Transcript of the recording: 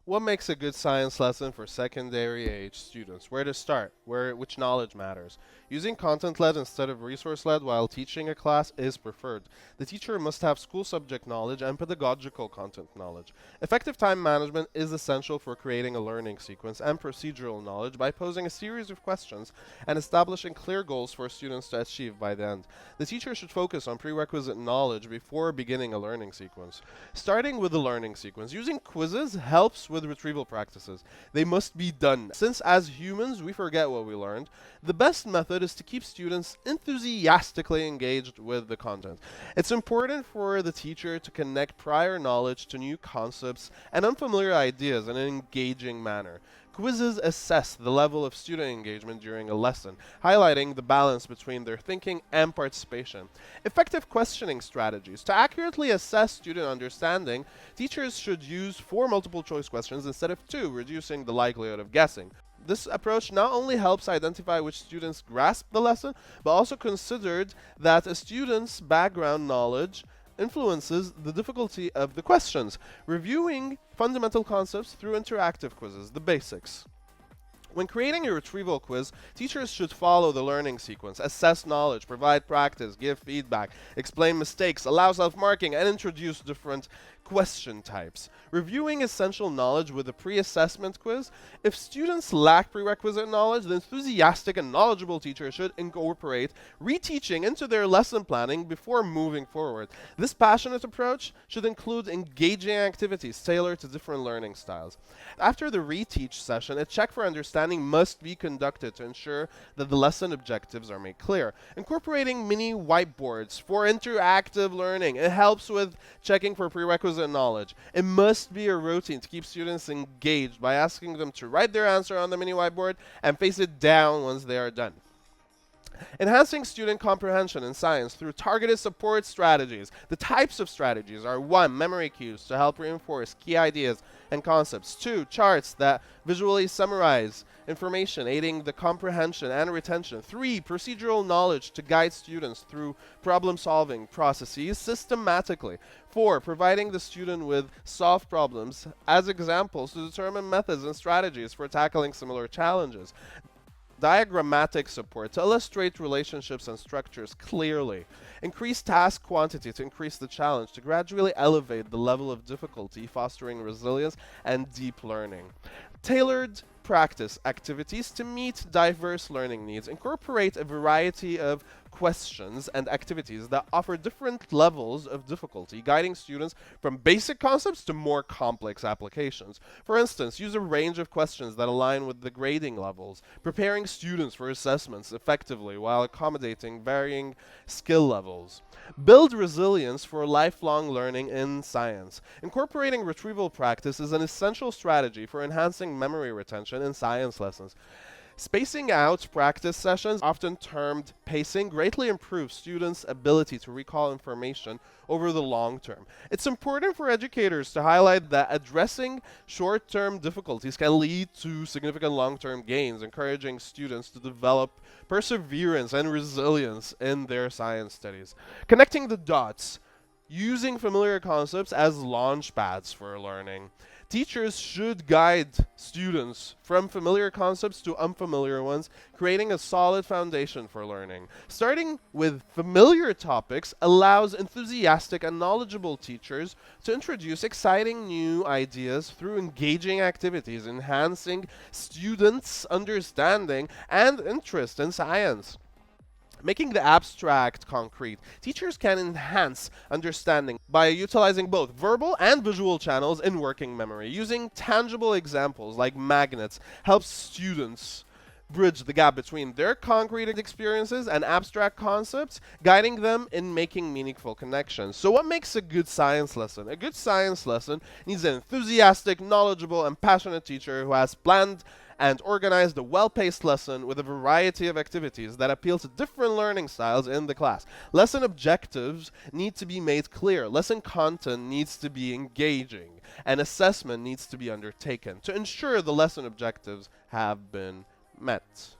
What makes a good science lesson for secondary age students? Where to start? Which knowledge matters? Using content-led instead of resource-led while teaching a class is preferred. The teacher must have school subject knowledge and pedagogical content knowledge. Effective time management is essential for creating a learning sequence and procedural knowledge by posing a series of questions and establishing clear goals for students to achieve by the end. The teacher should focus on prerequisite knowledge before beginning a learning sequence. Starting with the learning sequence, using quizzes helps with retrieval practices. They must be done. Since as humans we forget what we learned, the best method is to keep students enthusiastically engaged with the content. It's important for the teacher to connect prior knowledge to new concepts and unfamiliar ideas in an engaging manner. Quizzes assess the level of student engagement during a lesson, highlighting the balance between their thinking and participation. Effective questioning strategies. To accurately assess student understanding, teachers should use 4 multiple choice questions instead of 2, reducing the likelihood of guessing. This approach not only helps identify which students grasp the lesson, but also considered that a student's background knowledge influences the difficulty of the questions. Reviewing fundamental concepts through interactive quizzes, the basics. When creating a retrieval quiz, teachers should follow the learning sequence, assess knowledge, provide practice, give feedback, explain mistakes, allow self-marking, and introduce different question types. Reviewing essential knowledge with a pre-assessment quiz. If students lack prerequisite knowledge, the enthusiastic and knowledgeable teacher should incorporate reteaching into their lesson planning before moving forward. This passionate approach should include engaging activities tailored to different learning styles. After the reteach session, a check for understanding must be conducted to ensure that the lesson objectives are made clear. Incorporating mini whiteboards for interactive learning. It helps with checking for prerequisite knowledge. It must be a routine to keep students engaged by asking them to write their answer on the mini whiteboard and face it down once they are done. Enhancing student comprehension in science through targeted support strategies. The types of strategies are 1. Memory cues to help reinforce key ideas and concepts. 2. Charts that visually summarize information, aiding the comprehension and retention. 3. Procedural knowledge to guide students through problem-solving processes systematically. 4. Providing the student with solved problems as examples to determine methods and strategies for tackling similar challenges. Diagrammatic support to illustrate relationships and structures clearly. Increase task quantity to increase the challenge, to gradually elevate the level of difficulty, fostering resilience and deep learning. Tailored practice activities to meet diverse learning needs. Incorporate a variety of questions and activities that offer different levels of difficulty, guiding students from basic concepts to more complex applications. For instance, use a range of questions that align with the grading levels, preparing students for assessments effectively while accommodating varying skill levels. Build resilience for lifelong learning in science. Incorporating retrieval practice is an essential strategy for enhancing memory retention in science lessons. Spacing out practice sessions, often termed pacing, greatly improves students' ability to recall information over the long term. It's important for educators to highlight that addressing short-term difficulties can lead to significant long-term gains, encouraging students to develop perseverance and resilience in their science studies. Connecting the dots. Using familiar concepts as launch pads for learning. Teachers should guide students from familiar concepts to unfamiliar ones, creating a solid foundation for learning. Starting with familiar topics allows enthusiastic and knowledgeable teachers to introduce exciting new ideas through engaging activities, enhancing students' understanding and interest in science. Making the abstract concrete. Teachers can enhance understanding by utilizing both verbal and visual channels in working memory. Using tangible examples like magnets helps students bridge the gap between their concrete experiences and abstract concepts, guiding them in making meaningful connections. So what makes a good science lesson? A good science lesson needs an enthusiastic, knowledgeable, and passionate teacher who has planned and organized a well-paced lesson with a variety of activities that appeal to different learning styles in the class. Lesson objectives need to be made clear. Lesson content needs to be engaging. And assessment needs to be undertaken to ensure the lesson objectives have been met.